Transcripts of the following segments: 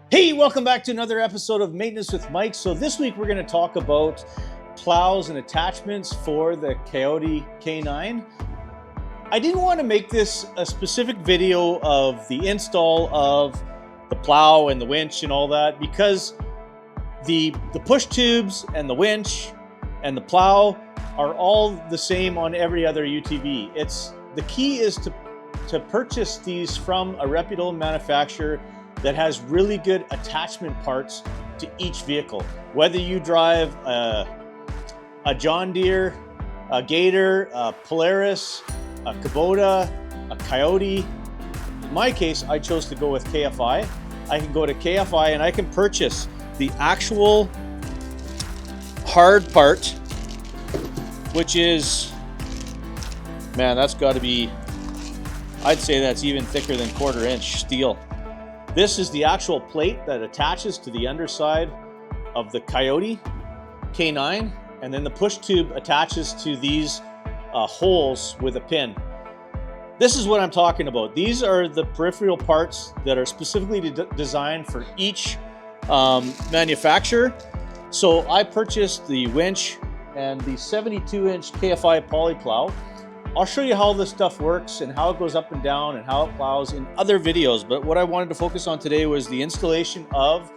Hey, welcome back to another episode of Maintenance with Mike. So this week we're going to talk about plows and attachments for the Coyote K9. I didn't want to make this a specific video of the install of the plow and the winch and all that because the push tubes and the winch and the plow are all the same on every other UTV. The key is to purchase these from a reputable manufacturer that has really good attachment parts to each vehicle. Whether you drive a John Deere, a Gator, a Polaris, a Kubota, a Coyote. In my case, I chose to go with KFI. I can go to KFI and I can purchase the actual hard part, which is, man, that's got to be, I'd say that's even thicker than 1/4 inch steel. This is the actual plate that attaches to the underside of the Coyote K9, and then the push tube attaches to these holes with a pin. This is what I'm talking about. These are the peripheral parts that are specifically designed for each manufacturer. So I purchased the winch and the 72-inch KFI poly plow. I'll show you how this stuff works and how it goes up and down and how it plows in other videos. But what I wanted to focus on today was the installation of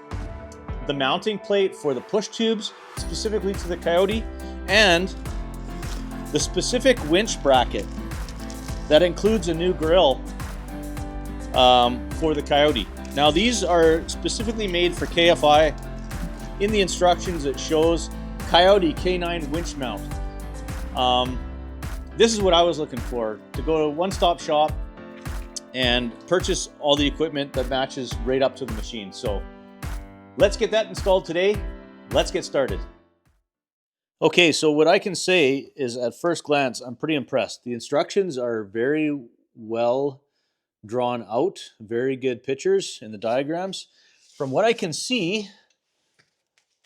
the mounting plate for the push tubes, specifically to the Coyote, and the specific winch bracket that includes a new grill for the Coyote. Now these are specifically made for KFI. In the instructions it shows Coyote K9 winch mount. This is what I was looking for, to go to a one-stop shop and purchase all the equipment that matches right up to the machine. So let's get that installed today. Let's get started. Okay, so what I can say is at first glance, I'm pretty impressed. The instructions are very well drawn out, very good pictures in the diagrams. From what I can see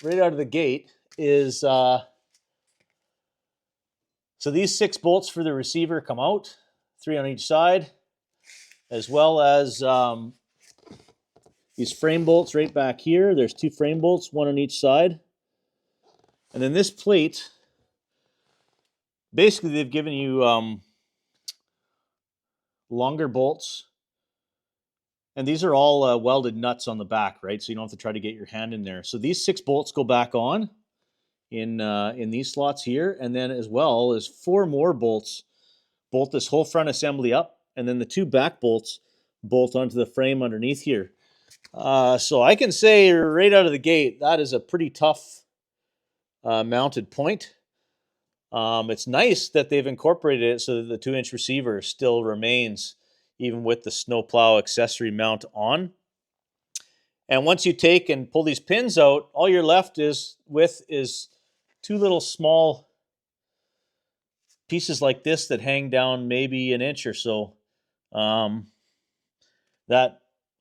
right out of the gate is, so these 6 bolts for the receiver come out, 3 on each side, as well as these frame bolts right back here. There's 2 frame bolts, 1 on each side. And then this plate, basically they've given you longer bolts. And these are all welded nuts on the back, right? So you don't have to try to get your hand in there. So these 6 bolts go back on in these slots here. And then as well as 4 more bolts bolt this whole front assembly up. And then the 2 back bolts bolt onto the frame underneath here. So I can say right out of the gate, that is a pretty tough mounted point. It's nice that they've incorporated it so that the 2-inch receiver still remains even with the Snowplow accessory mount on. And once you take and pull these pins out, all you're left with is 2 little small pieces like this that hang down maybe an inch or so. That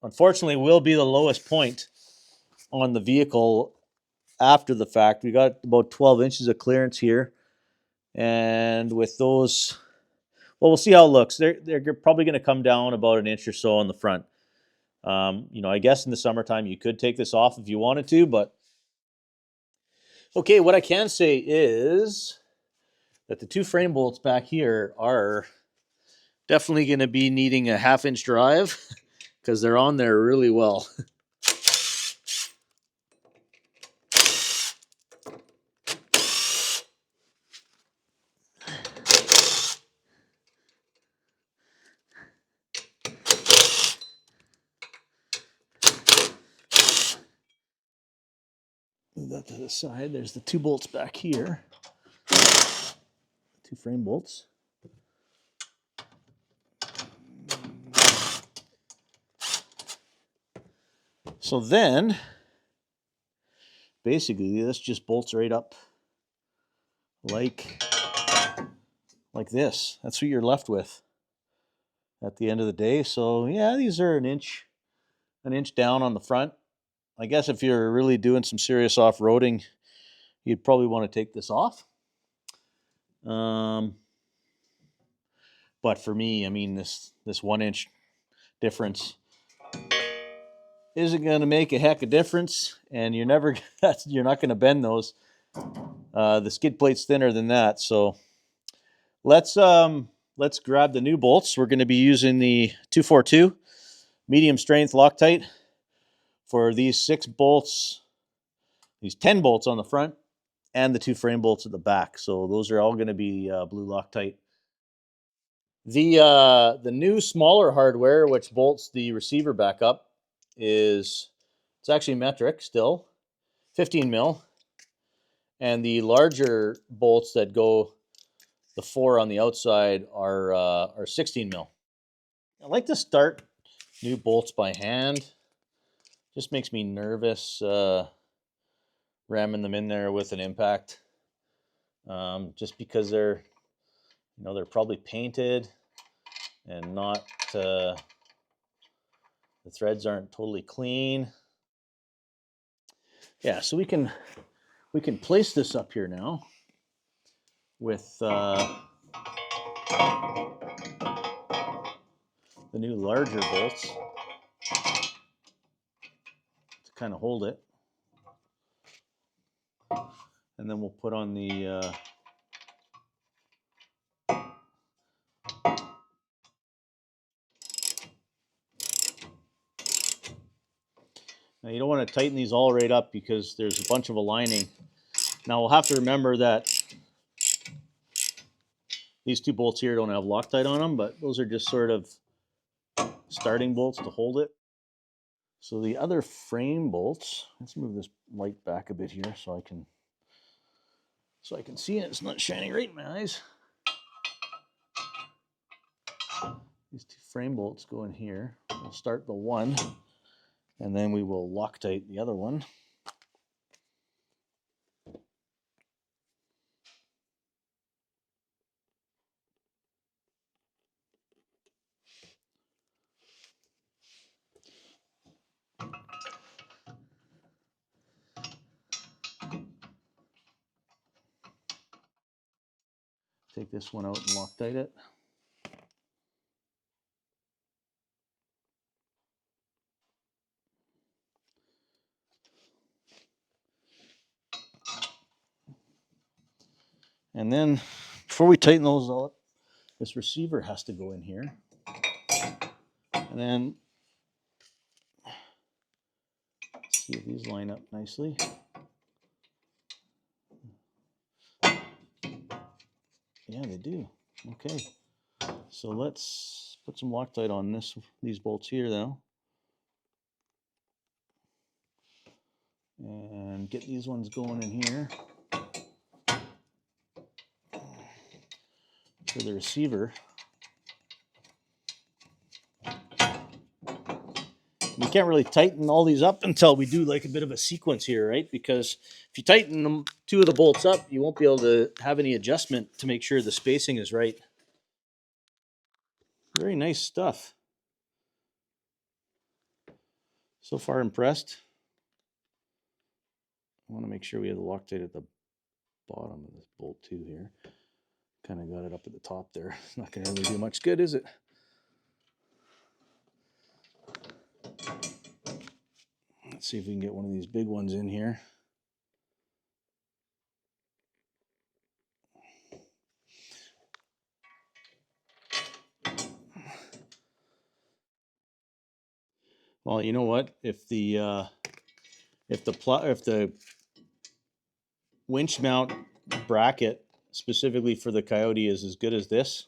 unfortunately will be the lowest point on the vehicle after the fact. We got about 12 inches of clearance here. And with those, well, we'll see how it looks. They're probably going to come down about an inch or so on the front. I guess in the summertime you could take this off if you wanted to, but okay, what I can say is that the 2 frame bolts back here are definitely going to be needing a 1/2 inch drive because they're on there really well. Move that to the side. There's the 2 bolts back here. 2 frame bolts. So then, basically, this just bolts right up like this. That's what you're left with at the end of the day. So yeah, these are an inch down on the front. I guess if you're really doing some serious off-roading, you'd probably want to take this off. But for me, I mean, this 1 inch difference isn't going to make a heck of difference, and you're never you're not going to bend those. The skid plate's thinner than that, so let's grab the new bolts. We're going to be using the 242 medium strength Loctite for these 6 bolts, these 10 bolts on the front, and the 2 frame bolts at the back. So those are all going to be blue Loctite. The new smaller hardware, which bolts the receiver back up, it's actually metric still, 15 mil, and the larger bolts that go the 4 on the outside are 16 mil. I like to start new bolts by hand. Just makes me nervous ramming them in there with an impact. Just because they're probably painted and not the threads aren't totally clean. Yeah, so we can place this up here now with the new larger bolts to kind of hold it, and then we'll put on the now you don't want to tighten these all right up because there's a bunch of aligning. Now we'll have to remember that these 2 bolts here don't have Loctite on them, but those are just sort of starting bolts to hold it. So the other frame bolts, let's move this light back a bit here so I can see it. It's not shining right in my eyes. These 2 frame bolts go in here. We'll start the one, and then we will Loctite the other one. Take this one out and Loctite it. And then before we tighten those out, this receiver has to go in here. And then see if these line up nicely. Yeah, they do. Okay. So let's put some Loctite on these bolts here now. And get these ones going in here for the receiver. We can't really tighten all these up until we do like a bit of a sequence here, right? Because if you tighten them 2 of the bolts up, you won't be able to have any adjustment to make sure the spacing is right. Very nice stuff. So far impressed. I want to make sure we have the Loctite at the bottom of this bolt too here. Kind of got it up at the top there. It's not going to really do much good, is it? Let's see if we can get one of these big ones in here. Well, you know what? If the winch mount bracket specifically for the Coyote is as good as this,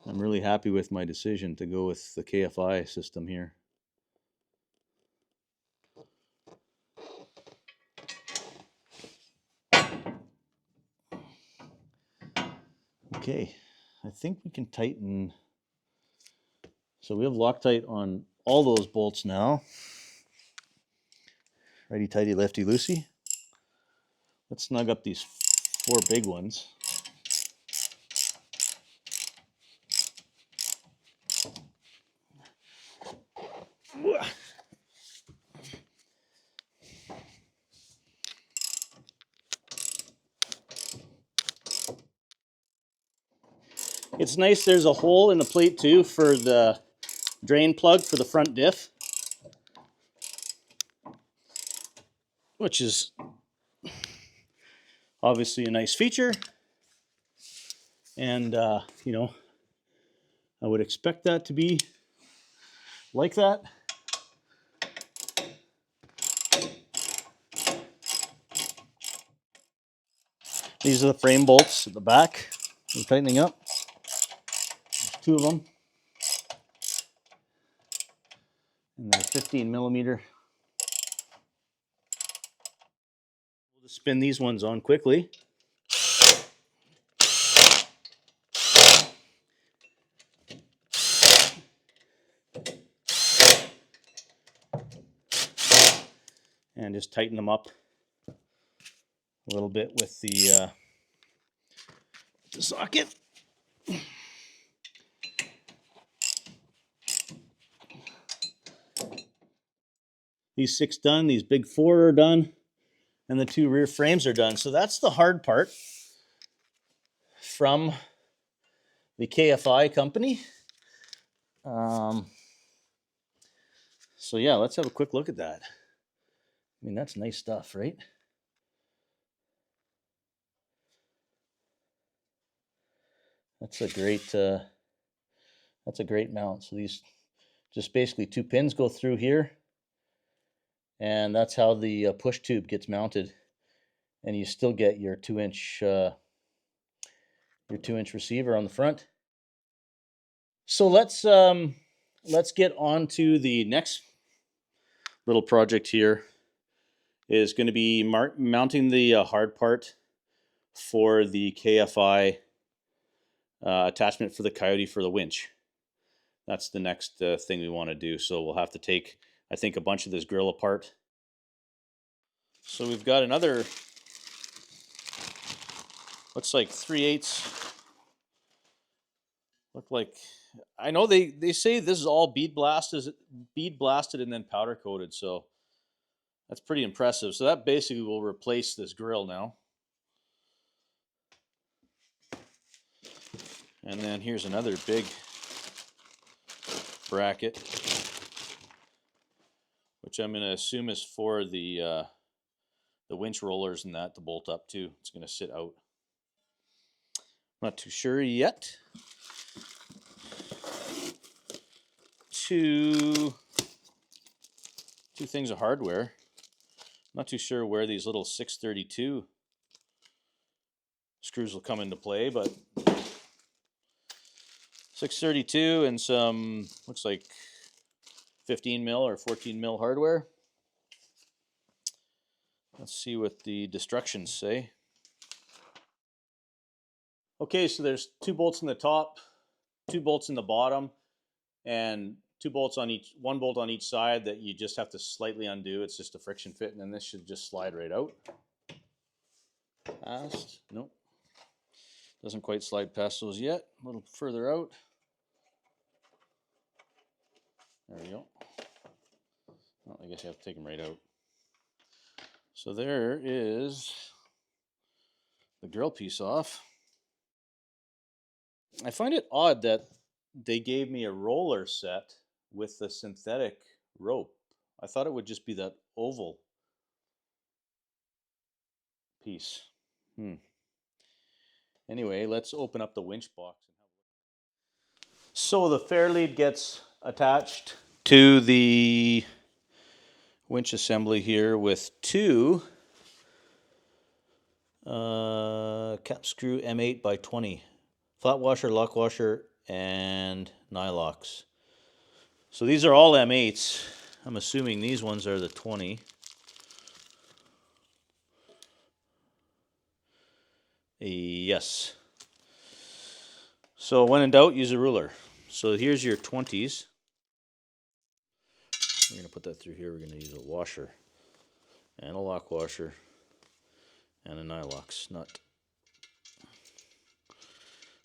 I'm really happy with my decision to go with the KFI system here. Okay, I think we can tighten. So we have Loctite on all those bolts now. Righty tighty, lefty loosey. Let's snug up these 4 big ones. It's nice there's a hole in the plate too for the drain plug for the front diff, which is obviously a nice feature. And, you know, I would expect that to be like that. These are the frame bolts at the back. We're tightening up. There's 2 of them. And they're 15 millimeter. We'll just spin these ones on quickly. And just tighten them up a little bit with the socket. These 6 done, these big 4 are done, and the 2 rear frames are done. So that's the hard part from the KFI company. So yeah, let's have a quick look at that. I mean, that's nice stuff, right? That's a great mount. So these just basically 2 pins go through here, and that's how the push tube gets mounted. And you still get your 2-inch receiver on the front. So let's get on to the next little project here. Is going to be mounting the hard part for the KFI attachment for the Coyote for the winch. That's the next thing we want to do. So we'll have to take, I think, a bunch of this grill apart. So we've got another, looks like 3/8. Look like, I know they say this is all bead blasted and then powder coated. So that's pretty impressive. So that basically will replace this grill now. And then here's another big bracket, which I'm going to assume is for the winch rollers and that to bolt up to. It's going to sit out. Not too sure yet. Two things of hardware. Not too sure where these little 632 screws will come into play, but 632 and some, looks like 15 mil or 14 mil hardware. Let's see what the destructions say. Okay, so there's 2 bolts in the top, 2 bolts in the bottom, and 2 bolts on each, 1 bolt on each side that you just have to slightly undo. It's just a friction fit, and then this should just slide right out. Past, nope. Doesn't quite slide past those yet. A little further out. There we go. Well, I guess you have to take them right out. So there is the grill piece off. I find it odd that they gave me a roller set with the synthetic rope. I thought it would just be that oval piece. Anyway, let's open up the winch box. So the fairlead gets attached to the winch assembly here with 2 cap screw M8 by 20, flat washer, lock washer, and nylocks. So these are all M8s. I'm assuming these ones are the 20. Yes. So when in doubt, use a ruler. So here's your 20s. We're going to put that through here. We're going to use a washer and a lock washer and a nylocks nut.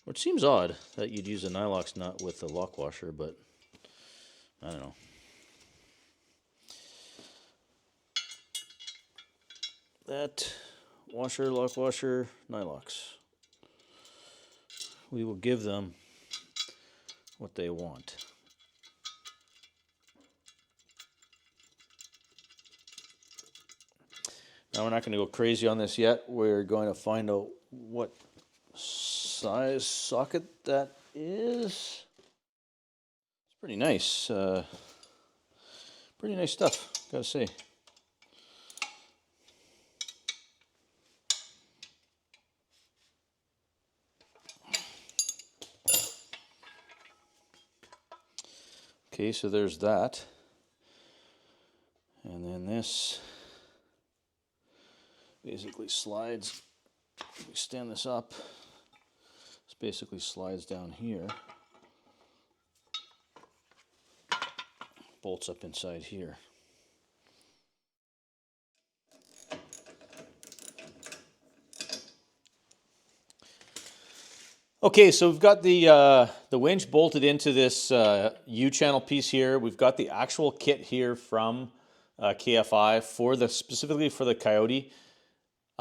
Which seems odd that you'd use a nylocks nut with a lock washer, but I don't know. That washer, lock washer, nylocks. We will give them what they want. Now we're not going to go crazy on this yet. We're going to find out what size socket that is. It's pretty nice. Pretty nice stuff, gotta say. Okay, so there's that. And then this basically slides. We stand this up. This basically slides down here. Bolts up inside here. Okay, so we've got the winch bolted into this U-channel piece here. We've got the actual kit here from KFI for specifically for the Coyote.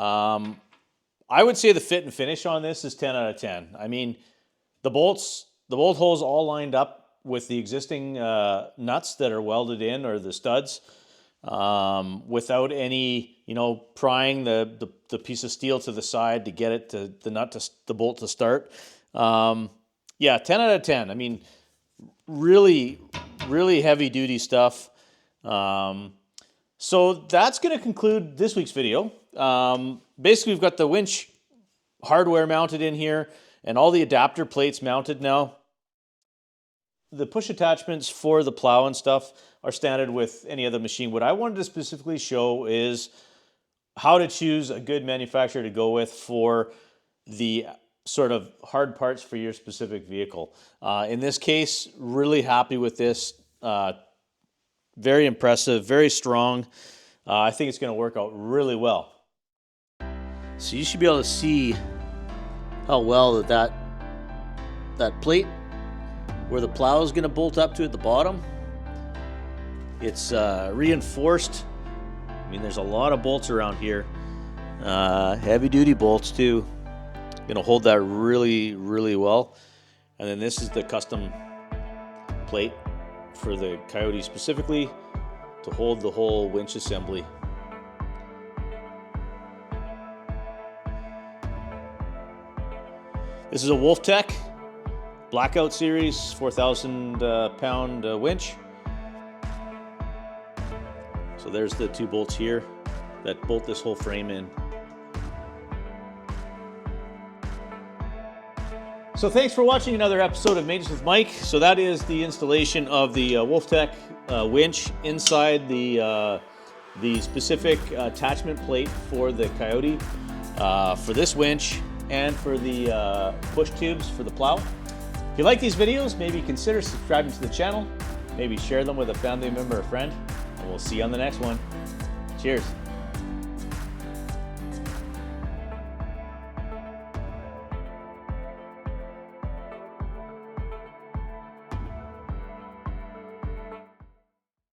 I would say the fit and finish on this is 10 out of 10. I mean, the bolt holes all lined up with the existing nuts that are welded in, or the studs, without any, prying the piece of steel to the side to get it to the bolt to start. Yeah, 10 out of 10. I mean, really, really heavy duty stuff. So that's going to conclude this week's video. Basically, we've got the winch hardware mounted in here and all the adapter plates mounted now. The push attachments for the plow and stuff are standard with any other machine. What I wanted to specifically show is how to choose a good manufacturer to go with for the sort of hard parts for your specific vehicle. In this case, really happy with this. Very impressive, very strong. I think it's going to work out really well. So you should be able to see how well that plate where the plow is going to bolt up to at the bottom, it's reinforced. I mean, there's a lot of bolts around here. Heavy duty bolts too. Going to hold that really, really well. And then this is the custom plate for the Coyote specifically to hold the whole winch assembly. This is a Wolftech Blackout Series 4,000 pound winch. So there's the two bolts here that bolt this whole frame in. So thanks for watching another episode of Maintenance with Mike. So that is the installation of the Wolftech winch inside the specific attachment plate for the Coyote, for this winch, and for the push tubes for the plow. If you like these videos, maybe consider subscribing to the channel, maybe share them with a family member or friend, and we'll see you on the next one. Cheers.